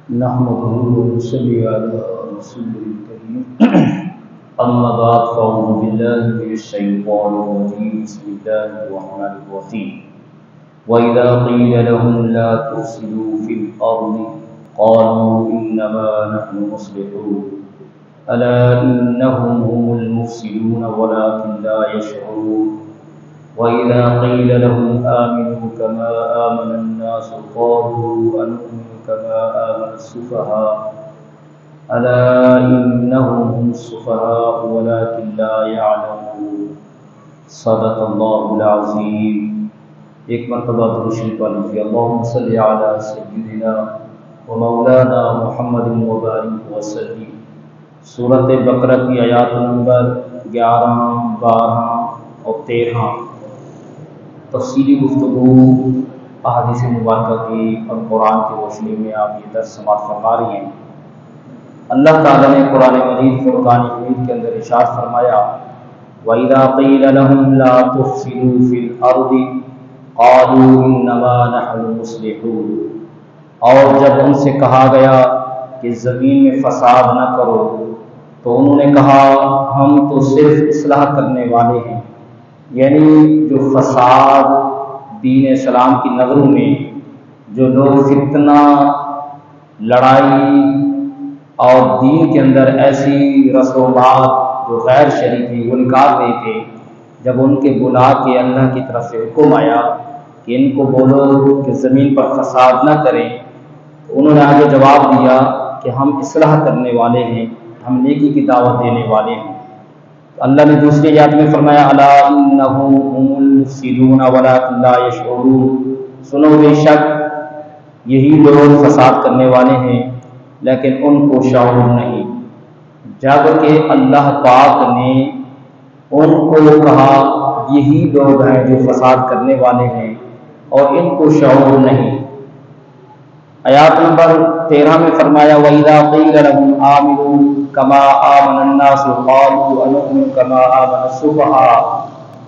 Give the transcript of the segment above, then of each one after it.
نحمده ونصلي على رسوله الكريم أما بعد فأعوذ بالله من الشيطان الرجيم بسم الله الرحمن الرحيم وإذا قيل لهم لا تفسدوا في الأرض قالوا إنما نحن مصلحون ألا إنهم هم المفسدون ولكن لا يشعرون وإذا قيل لهم آمنوا كما آمن الناس قالوا أنؤمن كما آمن السفهاء ألا إنهم هم السفهاء ولكن لا يعلمون صدق الله العظيم۔ ایک مرتبہ درود شریف پڑھیے، اللهم صل علی سیدنا و مولانا محمد مبارک وسلم۔ سورۃ بقرہ کی آیات نمبر 11، 12 اور 13 تفصیلی گفتگو احادیث مبارکہ کی اور قرآن کی روشنی میں آپ یہ درس سماعت فرما رہی ہیں۔ اللہ تعالیٰ نے قرآن مجید فرقان حمید کے اندر ارشاد فرمایا وَإِذَا قِيلَ لَهُمْ لَا تُفْسِدُوا فِي الْأَرْضِ قَالُوا إِنَّمَا نَحْنُ مُصْلِحُونَ، اور جب ان سے کہا گیا کہ زمین میں فساد نہ کرو تو انہوں نے کہا ہم تو صرف اصلاح کرنے والے ہیں، یعنی جو فساد دین اسلام کی نظروں میں جو لوگ فتنہ، لڑائی اور دین کے اندر ایسی رسومات جو غیر شرعی تھی وہ نکال رہے تھے، جب ان کے بلا کے اللہ کی طرف سے حکم آیا کہ ان کو بولو کہ زمین پر فساد نہ کریں، تو انہوں نے آگے جواب دیا کہ ہم اصلاح کرنے والے ہیں، ہم نیکی کی دعوت دینے والے ہیں۔ اللہ نے دوسری آیات میں فرمایا الا انہم هم المفسدون ولکن لا یشعرون، سنو بے شک یہی لوگ فساد کرنے والے ہیں لیکن ان کو شعور نہیں۔ جب کہ اللہ پاک نے ان کو کہا یہی لوگ ہیں جو فساد کرنے والے ہیں اور ان کو شعور نہیں۔ آیات نمبر 13 میں فرمایا وَإِذَا قِيلَ لَهُمْ آمِنُوا كَمَا آمَنَ النَّاسُ قَالُوا أَنُؤْمِنُ كَمَا آمَنَ السُّفَهَاءُ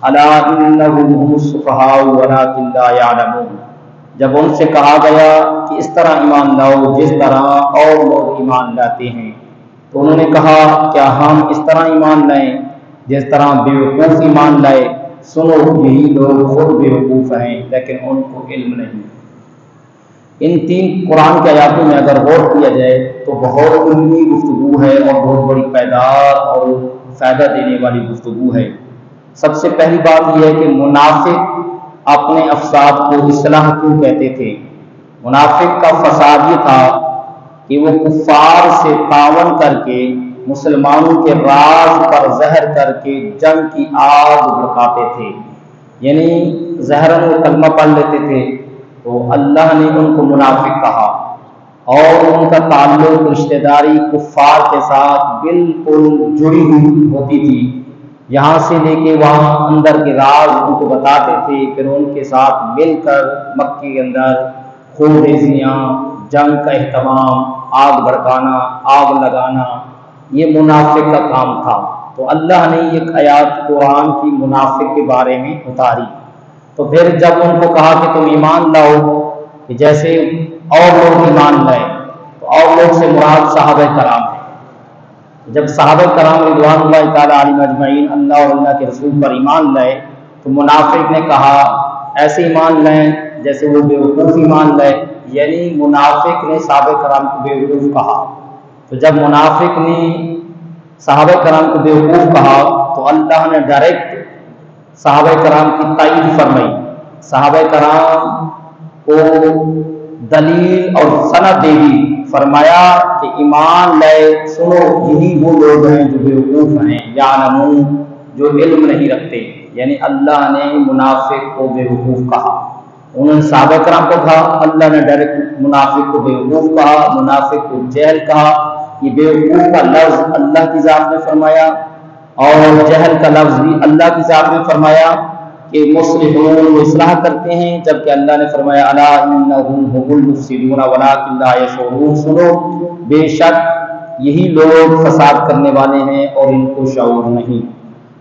أَلَا إِنَّهُمْ هُمُ السُّفَهَاءُ وَلَكِنْ لَا يَعْلَمُونَ، جب ان سے کہا گیا کہ اس طرح ایمان لاؤ جس طرح اور لوگ ایمان لاتے ہیں، تو انہوں نے کہا کیا ہم اس طرح ایمان لائیں جس طرح بیوقوف ایمان لائے؟ سنو یہی لوگ خود بیوقوف ہیں لیکن ان کو علم نہیں۔ ان تین قرآن کے آیاتوں میں اگر غور کیا جائے تو بہت علمی گفتگو ہے اور بہت بڑی پائیدار اور فائدہ دینے والی گفتگو ہے۔ سب سے پہلی بات یہ ہے کہ منافق اپنے افساد کو اصلاح کیوں کہتے تھے؟ منافق کا فساد یہ تھا کہ وہ کفار سے تعاون کر کے مسلمانوں کے راز پر زہر کر کے جنگ کی آگ بھڑکاتے تھے، یعنی زہراً وہ کلمہ پڑھ لیتے تھے تو اللہ نے ان کو منافق کہا، اور ان کا تعلق رشتہ داری کفار کے ساتھ بالکل جڑی ہوئی ہوتی تھی، یہاں سے لے کے وہاں اندر کے راز ان کو بتاتے تھے، پھر ان کے ساتھ مل کر مکے کے اندر خون ریزیاں، جنگ کا اہتمام، آگ بھڑکانا، آگ لگانا، یہ منافق کا کام تھا۔ تو اللہ نے ایک آیات قرآن کی منافق کے بارے میں اتاری، تو پھر جب ان کو کہا کہ تم ایمان لاؤ کہ جیسے اور لوگ ایمان لائے، تو اور لوگ سے مراد صحابہ کرام ہیں۔ جب صحابہ کرام رضوان اللہ تعالیٰ علیہم اجمعین اللہ اور اللہ کے رسول پر ایمان لائے تو منافق نے کہا ایسے ایمان لائیں جیسے وہ بیوقوف ایمان لائے، یعنی منافق نے صحابہ کرام کو بیوقوف کہا۔ تو جب منافق نے صحابہ کرام کو بیوقوف کہا تو اللہ نے ڈائریکٹ صحابہ کرام کی تائید فرمائی، صحابہ کرام کو دلیل اور سند دے دی، فرمایا کہ ایمان لائے، سنو یہی وہ لوگ ہیں جو بیوقوف ہیں، یعلمون جو علم نہیں رکھتے، یعنی اللہ نے منافق کو بیوقوف کہا۔ انہوں نے صحابہ کرام کو کہا، اللہ نے ڈائریکٹ منافق کو بیوقوف کہا، منافق کو جہل کہا۔ یہ بیوقوف کا لفظ اللہ کی ذات میں فرمایا اور جہل کا لفظ بھی اللہ کی ذات میں فرمایا کہ مصلحون وہ اصلاح کرتے ہیں، جبکہ اللہ نے فرمایا الا انہم هم المفسدون ولکن لا یشعرون، سنو بے شک یہی لوگ فساد کرنے والے ہیں اور ان کو شعور نہیں۔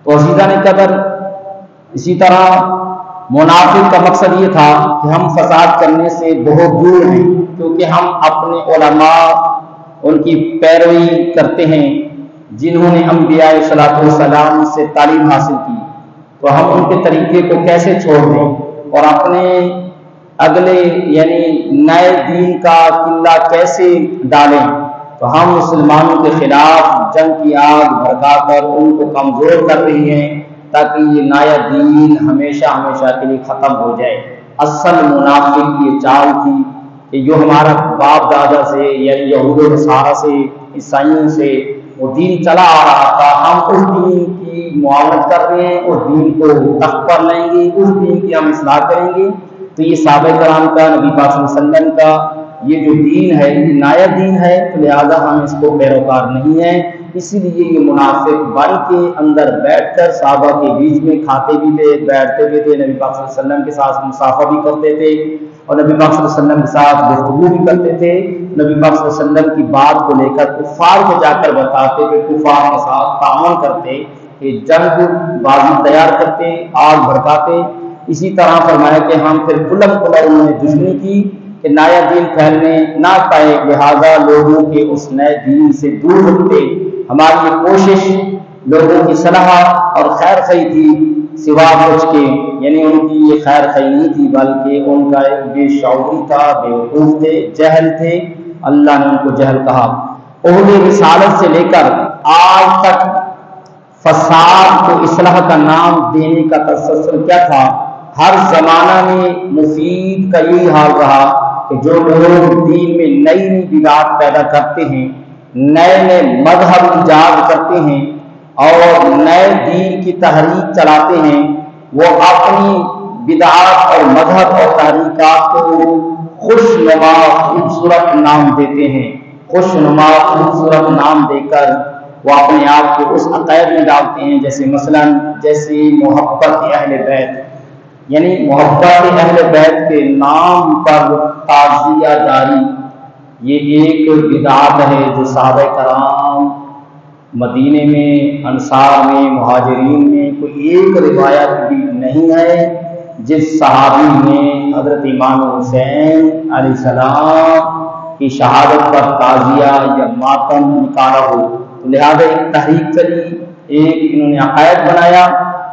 تو عزیزان قدر، اسی طرح منافق کا مقصد یہ تھا کہ ہم فساد کرنے سے بہت دور ہیں، کیونکہ ہم اپنے علماء ان کی پیروی کرتے ہیں جنہوں نے انبیاء صلاۃ والسلام سے تعلیم حاصل کی، تو ہم ان کے طریقے کو کیسے چھوڑ دیں اور اپنے اگلے یعنی نئے دین کا قلعہ کیسے ڈالیں؟ تو ہم مسلمانوں کے خلاف جنگ کی آگ بھڑکا کر ان کو کمزور کر رہی ہیں تاکہ یہ نیا دین ہمیشہ ہمیشہ کے لیے ختم ہو جائے۔ اصل منافق کی یہ چال تھی کہ جو ہمارا باپ دادا سے یا یہود و نصارہ سے عیسائیوں سے وہ دین چلا آ رہا تھا، ہم اس دین کی معاونت کر رہے ہیں، اس دین کو تخت پر لیں گے، اس دین کی ہم اصلاح کریں گے۔ تو یہ صحابہ کرام کا، نبی پاک صلی اللہ علیہ وسلم کا یہ جو دین ہے یہ نیا دین ہے، تو لہٰذا ہم اس کو پیروکار نہیں ہیں۔ اسی لیے یہ منافق بن کے اندر بیٹھ کر صحابہ کے بیچ میں کھاتے بھی تھے، بیٹھتے بھی تھے، نبی پاک صلی اللہ علیہ وسلم کے ساتھ مصافحہ بھی کرتے تھے اور نبی پاک صلی اللہ علیہ وسلم کے ساتھ گفتگو بھی کرتے تھے، نبی پاک صلی اللہ علیہ وسلم کی بات کو لے کر کفار کو جا کر بتاتے کہ کفار کے ساتھ تعاون کرتے، کہ جنگ بازی تیار کرتے، آگ بھڑکاتے۔ اسی طرح فرمایا کہ ہم پھر کھلم کھلا انہوں نے دشمنی کی کہ نیا دین پھیلنے نہ پائے، لہذا لوگوں کے اس نئے دین سے دور رکھتے۔ ہماری یہ کوشش لوگوں کی صلاح اور خیر خواہی تھی سوا کچھ کے، یعنی ان کی یہ خیر خواہی نہیں تھی بلکہ ان کا ایک بے شعوری تھا، بے وقوف تھے، جہل تھے، اللہ نے ان کو جہل کہا۔ عہد رسالت سے لے کر آج تک فساد کو اصلاح کا نام دینے کا تسلسل کیا تھا؟ ہر زمانہ میں مفید کا یہی حال رہا کہ جو لوگ دین میں نئی نئی بدعات پیدا کرتے ہیں، نئے نئے مذہب ایجاد کرتے ہیں اور نئے دین کی تحریک چلاتے ہیں، وہ اپنی بدعات اور مذہب اور تحریکات کو خوشنما خوبصورت نام دیتے ہیں، خوشنما خوبصورت نام دے کر وہ اپنے آپ کو اس عقائد میں ڈالتے ہیں، جیسے محبت اہل بیت، یعنی محبت اہل بیت کے نام پر تعزیہ جاری۔ یہ ایک بدعت ہے جو صحابہ کرام مدینے میں، انصار میں، مہاجرین میں کوئی ایک روایت بھی نہیں ہے جس صحابی نے حضرت امام حسین علیہ السلام کی شہادت پر تعزیہ یا ماتم نکالا ہو۔ لہذا ایک تحریک چلی، ایک انہوں نے عقائد بنایا،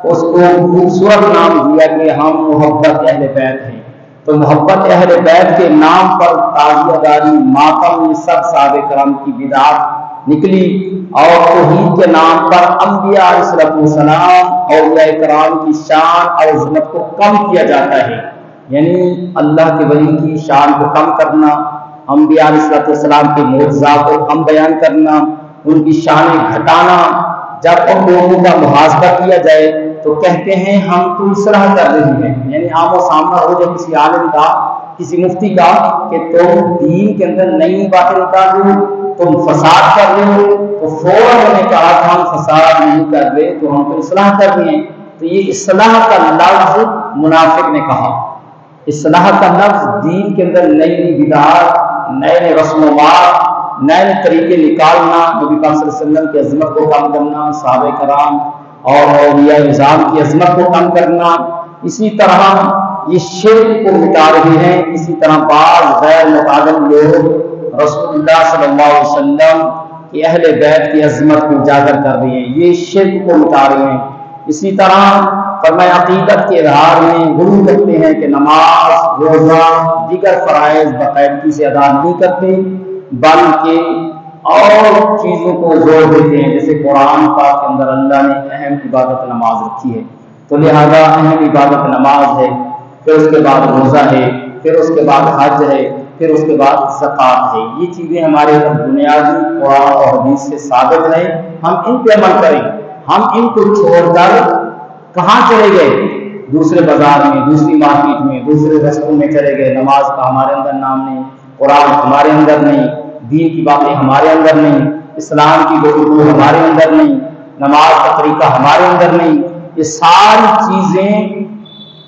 اس کو خوبصورت نام دیا کہ ہم محبت اہل بیت ہیں۔ تو محبت اہل بیت کے نام پر تعزیہ داری، ماتم، یہ سب صحابہ کرام کی بدعت نکلی، اور توحید کے نام پر انبیاء علیہ السلام اولیاء کرام کی شان اور عظمت کو کم کیا جاتا ہے، یعنی اللہ کے ولی کی شان کو کم کرنا، انبیاء علیہ السلام کے معجزات کو کم بیان کرنا، ان کی شان گھٹانا۔ جب ان لوگوں کا محاسبہ کیا جائے تو کہتے ہیں ہم تو اصلاح کر رہے ہیں، یعنی عام و سامنا ہو جائے کسی عالم کا، کسی مفتی کا کہ تم دین کے اندر نئی باتیں نکال رہے ہو، تم فساد کر رہے ہو، تو فوراً انہوں نے کہا کہ ہم فساد نہیں کر رہے، تو ہم تو اصلاح کر رہے ہیں۔ تو یہ اصلاح کا لفظ منافق نے کہا، اصلاح کا لفظ دین کے اندر نئی نئی بدعات، نئے نئے رسومات، نئے نئے طریقے نکالنا، نبی پاک صلی اللہ علیہ وسلم کی عظمت کو کم کرنا، صحابہ کرام اور اولیاء نظام کی عظمت کو کم کرنا۔ اسی طرح یہ شرک کو مٹا رہے ہیں، اسی طرح بعض غیر متعلم لوگ رسول اللہ صلی اللہ علیہ وسلم کی اہل بیت کی عظمت کو اجاگر کر رہے ہیں، یہ شرک کو مٹا رہے ہیں۔ اسی طرح فرمایا عقیدت کے اظہار میں غلو کرتے ہیں کہ نماز، روزہ، دیگر فرائض باقاعدگی سے ادا نہیں کرتے، بلکہ اور چیزوں کو زور دیتے ہیں، جیسے قرآن پاک کے اندر اللہ نے اہم عبادت نماز رکھی ہے، تو لہذا اہم عبادت نماز ہے، پھر اس کے بعد روزہ ہے، پھر اس کے بعد حج ہے، پھر اس کے بعد زکوٰۃ ہے۔ یہ چیزیں ہمارے بنیادی قرآن اور حدیث سے ثابت ہیں، ہم ان پہ عمل کریں۔ ہم ان کو چھوڑ کر کہاں چلے گئے؟ دوسرے بازار میں، دوسری مارکیٹ میں، دوسرے رستوں میں چلے گئے۔ نماز کا ہمارے اندر نام نہیں، قرآن ہمارے اندر نہیں، دین کی باتیں ہمارے اندر نہیں، اسلام کی گفتگو ہمارے اندر نہیں، نماز کا طریقہ ہمارے اندر نہیں، یہ ساری چیزیں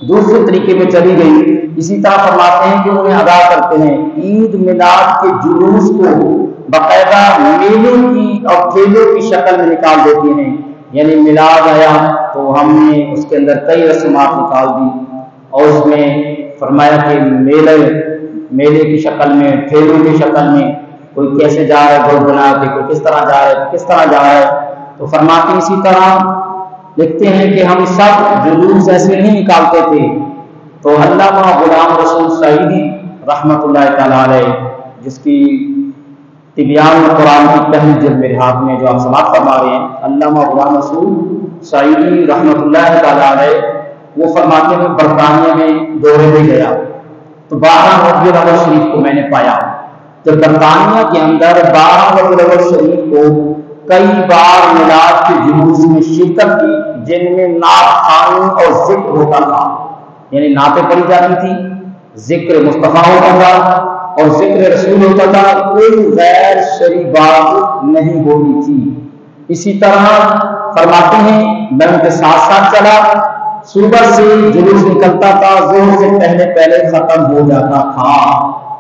دوسرے طریقے میں چلی گئی۔ اسی طرح فرماتے ہیں کہ انہیں ادا کرتے ہیں عید میلاد کے جلوس کو باقاعدہ میلوں کی اور کھیلوں کی شکل میں نکال دیتے ہیں، یعنی میلاد آیا تو ہم نے اس کے اندر کئی رسومات نکال دی، اور اس میں فرمایا کہ میلے کی شکل میں، ٹھیلوں کی شکل میں، کوئی کیسے جا رہا ہے گھوڑ بنا کے، کوئی کس طرح جا رہا ہے، کس طرح جا رہا ہے. تو فرماتے اسی طرح لکھتے ہیں کہ ہم سب جلوس ایسے نہیں نکالتے تھے. تو علامہ غلام رسول سعیدی رحمۃ اللہ تعالیٰ علیہ، جس کی طبیان قرآن کی پہلی جلد میرے ہاتھ میں جو آپ سماعت فرما رہے ہیں، علامہ غلام رسول سعیدی رحمۃ اللہ تعالیٰ علیہ، وہ فرماتے ہیں برطانیہ میں دورے میں گیا تو 12 ربیع الاول شریف کو میں نے پایا کہ برطانیہ کے اندر 12 ربیع الاول شریف کو کئی بار میلاد کے جلوس میں شرکت کی، جن میں نعت خوانی اور ذکر ہوتا تھا. یعنی نعتیں پڑھی جاتی تھی، ذکر مصطفیٰ ہوتا تھا اور ذکر رسول ہوتا تھا، کوئی غیر شرعی بات نہیں ہوتی تھی. اسی طرح فرماتے ہیں میں ان کے ساتھ ساتھ چلا، صبح سے جلوس نکلتا تھا، ظہر سے پہلے ختم ہو جاتا تھا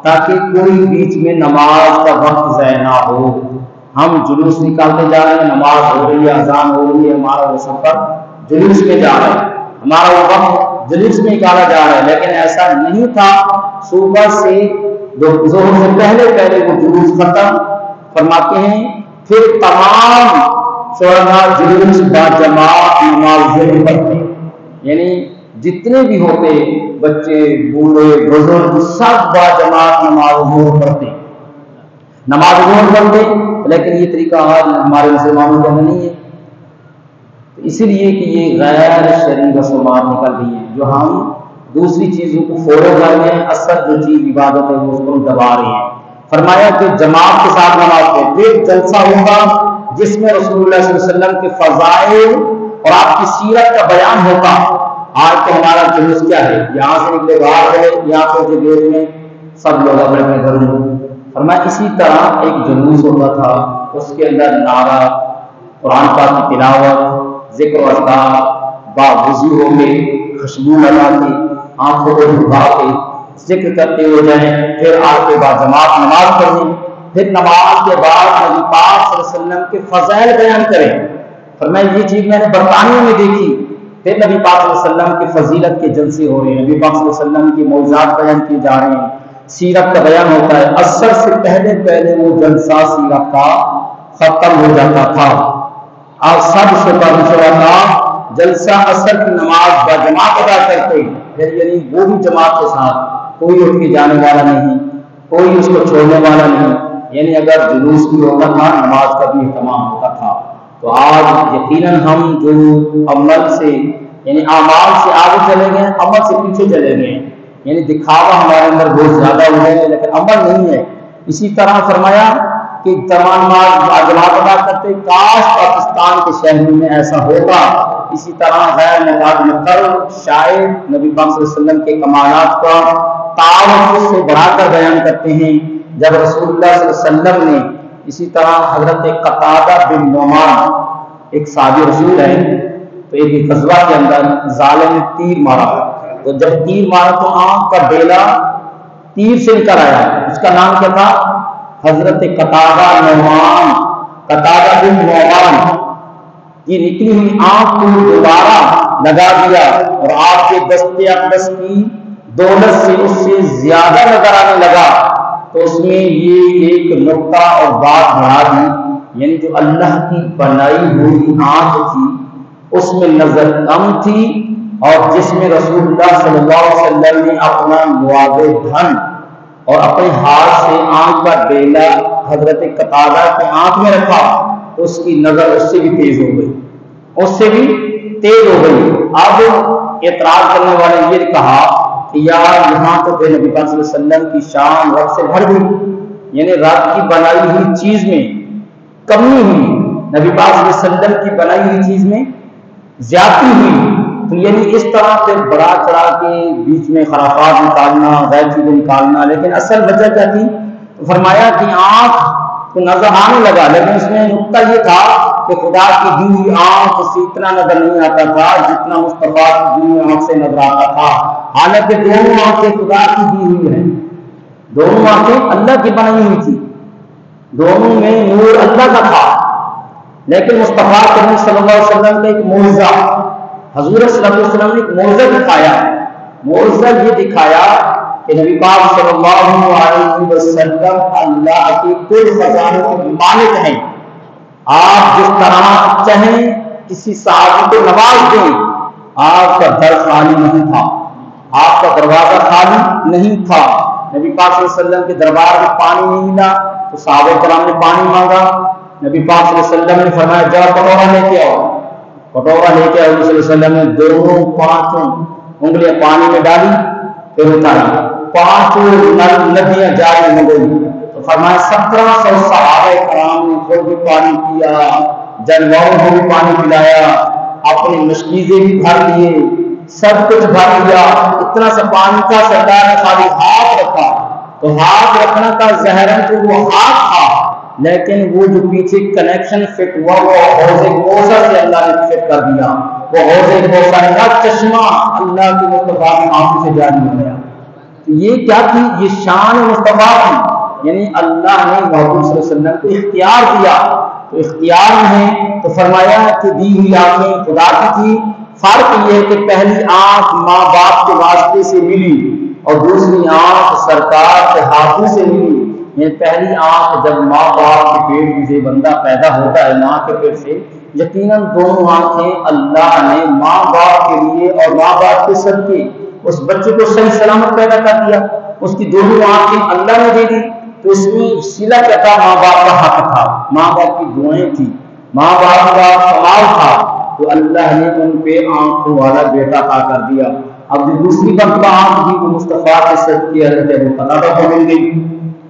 تاکہ کوئی بیچ میں نماز کا وقت ضائع نہ ہو. ہم جلوس نکالتے جا رہے ہیں، نماز ہو رہی ہے، اذان ہو رہی ہے، ہمارا وہ سفر جلوس میں جا رہا ہے، ہمارا وہ وقت جلوس میں نکالا جا رہا ہے. لیکن ایسا نہیں تھا، صبح سے ظہر سے پہلے وہ جلوس ختم. فرماتے ہیں پھر تمام شعراء جلوس با جماعت نماز ظہر پڑھتے، یعنی جتنے بھی ہوتے بچے بوڑھے بزرگ سب با جماعت نماز ظہر پڑھتے. لیکن یہ طریقہ ہمارے مسلمانوں کا نہیں ہے، اسی لیے کہ یہ غیر شرعی رسومات نکل گئی ہیں جو ہم دوسری چیزوں کو فروغ کر رہے ہیں، اصل جو چیز عبادت ہے وہ اس کو دبا رہے ہیں. فرمایا کہ جماعت کے ساتھ نماز پڑھیں، پھر جلسہ ہوگا جس میں رسول اللہ صلی اللہ علیہ وسلم کے فضائل اور آپ کی سیرت کا بیان ہوتا. آج تو ہمارا جلوس کیا ہے، یہاں سے نکلے باہر گئے، یہاں پہ گیٹ میں سب لوگ اپنے اپنے گھر میں. فرمایا اسی طرح ایک جلوس ہوتا تھا، اس کے اندر نعرہ، قرآن پاک کی تلاوت، ذکر و اذکار، باوضو ہو کے، خوشبو لگا کے، آنکھوں کو جھکا کے ذکر کرتے ہو جائیں، پھر آ کے بعد جماعت نماز پڑھیں، پھر نماز کے بعد نبی پاک صلی اللہ علیہ وسلم کے فضائل بیان کریں. فرمایا یہ چیز میں نے برطانیہ میں دیکھی. پھر نبی پاک صلی اللہ علیہ وسلم کی فضیلت کے جلسے ہو رہے ہیں، نبی پاک صلی اللہ علیہ وسلم کی معجزات بیان کیے جا رہے ہیں، سیرت کا بیان ہوتا ہے. اثر سے پہلے وہ جلسہ سیرت کا ختم ہو جاتا تھا. آپ سب شرکاء جلسہ اثر کی نماز با جماعت ادا کرتے ہیں، یعنی وہ بھی جماعت کے ساتھ، کوئی اٹھ کے جانے والا نہیں، کوئی اس کو چھوڑنے والا نہیں. یعنی اگر جلوس بھی ہوتا تھا نماز کا بھی اہتمام ہوتا تھا. تو آج یقیناً ہم جو عمل سے یعنی اعمال سے آگے چلے گئے، عمل سے پیچھے چلے گئے، یعنی دکھاوا ہمارے اندر بہت زیادہ ہو گیا ہے لیکن عمل نہیں ہے. اسی طرح فرمایا کہ تمام نماز جماعت ادا کرتے، کاش پاکستان کے شہروں میں ایسا ہوتا. اسی طرح غیر مقرر شاعر نبی پاک صلی اللہ علیہ وسلم کے کمالات کا تعارف سے بڑھا کر بیان کرتے ہیں. جب رسول اللہ صلی اللہ علیہ وسلم نے اسی طرح حضرت قتادہ بن نعمان ایک صحابی رسول ہے، تو ایک غزوہ کے اندر ظالم نے تیر مارا، تو جب تیر مارا تو آنکھ کا ڈیلا تیر سے نکل آیا. اس کا نام کیا تھا؟ حضرت قتادہ بن نعمان. یہ نکلی ہوئی آنکھ کو دوبارہ لگا دیا اور آپ کے دست اقدس کی دولت سے اس سے زیادہ نظر آنے لگا. تو اس میں یہ ایک نقطہ اور بات بڑھا دی، یعنی جو اللہ کی بنائی ہوئی آنکھ تھی اس میں نظر کم تھی، اور جس میں رسول اللہ صلی اللہ علیہ وسلم نے اپنا معاوض دھن اور اپنے ہاتھ سے آنکھ کا ڈیلا حضرت قتادہ کے آنکھ میں رکھا، اس کی نظر اس سے بھی تیز ہو گئی، اب اعتراض کرنے والے یہ کہا کہ یار یہاں تو نبی پاک صلی اللہ علیہ وسلم کی شان رب سے بڑھ گئی، یعنی رب کی بنائی ہوئی چیز میں کمی ہوئی، نبی پاک صلی اللہ علیہ وسلم کی بنائی ہوئی چیز میں زیادتی ہوئی. تو یعنی اس طرح سے بڑا چڑھا کے بیچ میں خرافات نکالنا، غیر چیزیں نکالنا، لیکن اصل وجہ کیا تھی؟ فرمایا کہ آنکھ کو نظر آنے لگا، لیکن اس میں نقطہ یہ تھا کہ خدا کی دی ہوئی آنکھ سے اتنا نظر نہیں آتا تھا جتنا مصطفیٰ کی دی ہوئی آنکھ سے نظر آتا تھا. حالانکہ دونوں آنکھیں خدا کی دی ہوئی ہیں، دونوں آنکھیں اللہ کی بنائی ہوئی تھی، دونوں میں نور اللہ کا تھا. لیکن مصطفیٰ کریم صلی اللہ علیہ وسلم نے ایک معجزہ، حضور صلی اللہ علیہ وسلم نے ایک معجزہ دکھایا معجزہ یہ دکھایا کہ نبی پاک صلی اللہ علیہ وسلم اللہ کے کل خزانوں کے مالک ہیں. آپ جس طرح چاہیں کسی صحابی کو نواز دیں. آپ کا در خالی نہیں تھا، آپ کا دروازہ خالی نہیں تھا. نبی پاک صلی اللہ علیہ وسلم کے دربار میں پانی نہیں ملا تو صحابہ کرام نے پانی مانگا. نبی پاک صلی اللہ علیہ وسلم نے فرمایا جاؤ کٹورا لے کے آؤ. کٹورا لے کے آؤ. صلی اللہ علیہ وسلم نے دونوں پانچوں انگلیاں پانی میں ڈالی پھر اتاری. پانچوں ندیاں جاری ہو گئی. تو فرمایا 1700 صحابہ کرام نے خود بھی پانی پیا، جانوروں کو بھی پانی پلایا، اپنی مشکیزیں بھی بھر لیے، سب کچھ بھر لیا. اتنا سا پانی کا سرکار نے خالی ہاتھ رکھا. تو ہاتھ رکھنا کا ظاہراً تو وہ ہاتھ تھا، لیکن وہ جو پیچھے کنیکشن فٹ ہوا وہ حوض کوثر سے اللہ نے فٹ کر دیا. وہ حوض کوثر کا چشمہ اللہ کے مصطفیٰ کی آنکھوں سے جاری ہو گیا. یہ کیا تھی؟ یہ شان مصطفیٰ تھی. یعنی اللہ نے محبوب صلی اللہ علیہ وسلم کو اختیار دیا. تو اختیار میں تو فرمایا کہ دی ہوئی آنکھیں خدا کی تھی. فرق یہ ہے کہ پہلی آنکھ ماں باپ کے واسطے سے ملی اور دوسری آنکھ سرکار کے ہاتھوں سے ملی. یہ پہلی آنکھ جب ماں باپ کے پیٹ میں سے بندہ پیدا ہوتا ہے ماں کے پیٹ سے، یقیناً دونوں آنکھیں اللہ نے ماں باپ کے لیے اور ماں باپ کے صدقے اس بچے کو صحیح سلامت پیدا کر دیا. اس کی دونوں آنکھیں اللہ نے دے دی. تو اس میں صلہ کیا تھا؟ ماں باپ کا حق تھا، ماں باپ کی دعائیں تھی، ماں باپ کا کمال تھا. تو اللہ نے ان پہ آنکھوں والا بیٹا عطا کر دیا. اب دوسری مرتبہ آنکھ بھی مصطفیٰ کے صدقے حضرت ابو قتادہ کو مل گئی.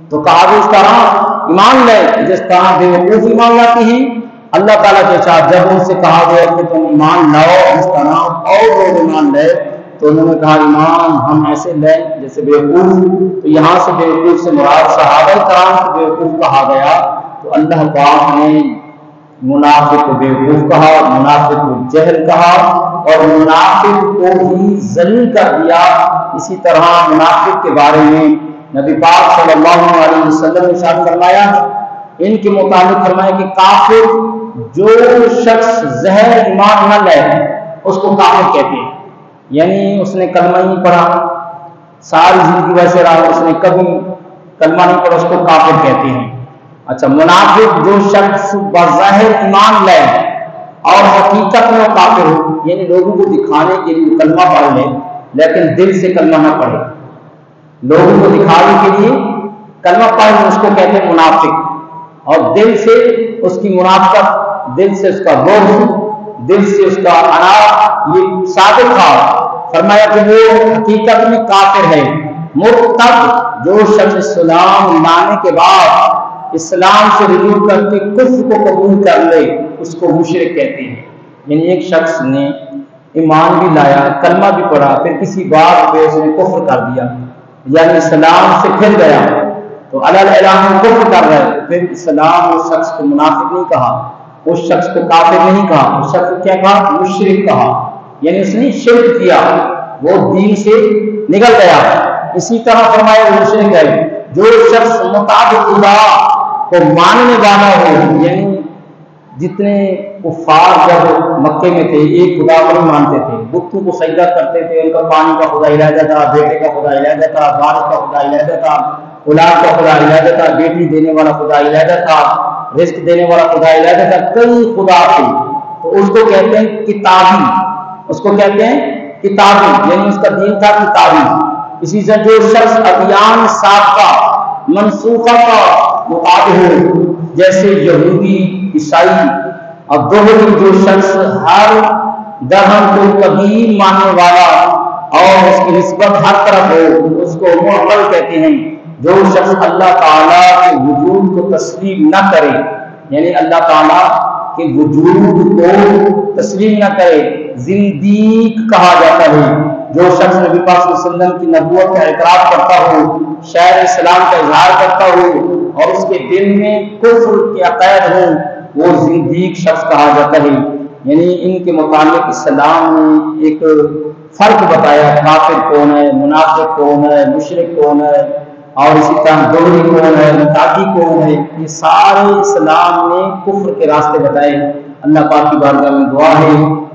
تو کہا بھی اس طرح ایمان لے جس طرح بے وقوف ایمان لاتے ہیں. اللہ تعالیٰ کے ساتھ جب ان سے کہا گیا کہ تم ایمان لاؤ اس طرح اور لوگ ایمان لے، تو انہوں نے کہا ایمان ہم ایسے لیں جیسے بے وقوف. تو یہاں سے بے وقوف سے مراد صحابہ کرام کو بے وقوف کہا گیا. تو اللہ پاک نے منافق کو بے وقوف کہا، منافق کو جہل کہا اور منافق کو ہی ذلیل کر دیا. اسی طرح منافق کے بارے میں نبی پاک صلی اللہ علیہ وسلم نے ارشاد فرمایا، ان کے متعلق فرمایا کہ کافر جو شخص زہر ایمان نہ لے اس کو کافر کہتے ہیں. یعنی اس نے کلمہ نہیں پڑھا، ساری زندگی ویسے رہا، اس نے کبھی کلمہ نہیں پڑھا، اس کو کافر کہتے ہیں. اچھا منافق جو شخص بظاہر ایمان لے اور حقیقت میں وہ کافر ہو، یعنی لوگوں کو دکھانے کے لیے کلمہ پڑھ لے لیکن دل سے کلمہ نہ پڑھے، لوگوں کو دکھانے کے لیے کلمہ پڑھ لے، اس کو کہتے ہیں منافق. اور دل سے اس کی منافقت، دل سے اس کا بغض، دل سے اس کا اناد یہ ثابت تھا. فرمایا کہ وہ حقیقت میں کافر ہے. مرتد جو شخص اسلام لانے کے بعد اسلام سے رجوع کر کے کفر کو قبول کر لے اس کو مشرک کہتے ہیں. یعنی ایک شخص نے ایمان بھی لایا، کلمہ بھی پڑھا، پھر کسی بات پہ اس نے کفر کر دیا، یعنی اسلام سے پھر گیا تو اعلان کفر کر رہا ہے. پھر اسلام اس شخص کو منافق نہیں کہا، اس شخص کو کافر نہیں کہا، اس شخص کو کیا کہا؟ مشرک کہا. یعنی اس نے شرک کیا، وہ دین سے نکل گیا. اسی طرح فرمایا وہ مشرک ہے جو شخص مطابق خدا کو ماننے والا ہو. یعنی جتنے کفار جب مکے میں تھے ایک خدا کو نہیں مانتے تھے، بتوں کو سجدہ کرتے تھے. ان کا پانی کا خدا الہیہ تھا، بیٹے کا خدا الہیہ تھا، بارش کا خدا الہیہ تھا، اولاد کا خدا الہیہ تھا، بیٹی دینے والا خدا الہیہ تھا، رزق دینے والا خدا الہیہ تھا، کئی خدا تھے. تو اس کو کہتے ہیں کتابی، اس کو کہتے ہیں کتابی، یعنی اس کا دین تھا کتابی. اسی سے جو شخص ادیان سابقہ منسوخہ کا مطابق ہو جیسے یہودی، عیسائی، اب دوہری جو شخص ہر درہم کو قدیم ماننے والا اور اس کی نسبت ہر طرف ہو اس کو معطل کہتے ہیں. جو شخص اللہ تعالیٰ کے وجود کو تسلیم نہ کرے، یعنی اللہ تعالیٰ کے وجود کو تسلیم نہ کرے، زندیق کہا جاتا ہے. جو شخص نبی پاک صلی اللہ علیہ وسلم کی نبوت کا اعتراف کرتا ہو، شاعر اسلام کا اظہار کرتا ہو اور اس کے دل میں کفر کے عقائد ہوں، وہ زندیق شخص کہا جاتا ہے. یعنی ان کے متعلق اسلام نے ایک فرق بتایا، کافر کون ہے، منافق کون ہے، مشرک کون ہے، اور اسی طرح دوہری کون ہے، متعدی کون ہے. یہ سارے اسلام نے کفر کے راستے بتائے. اللہ پاک کی بارگاہ میں دعا ہے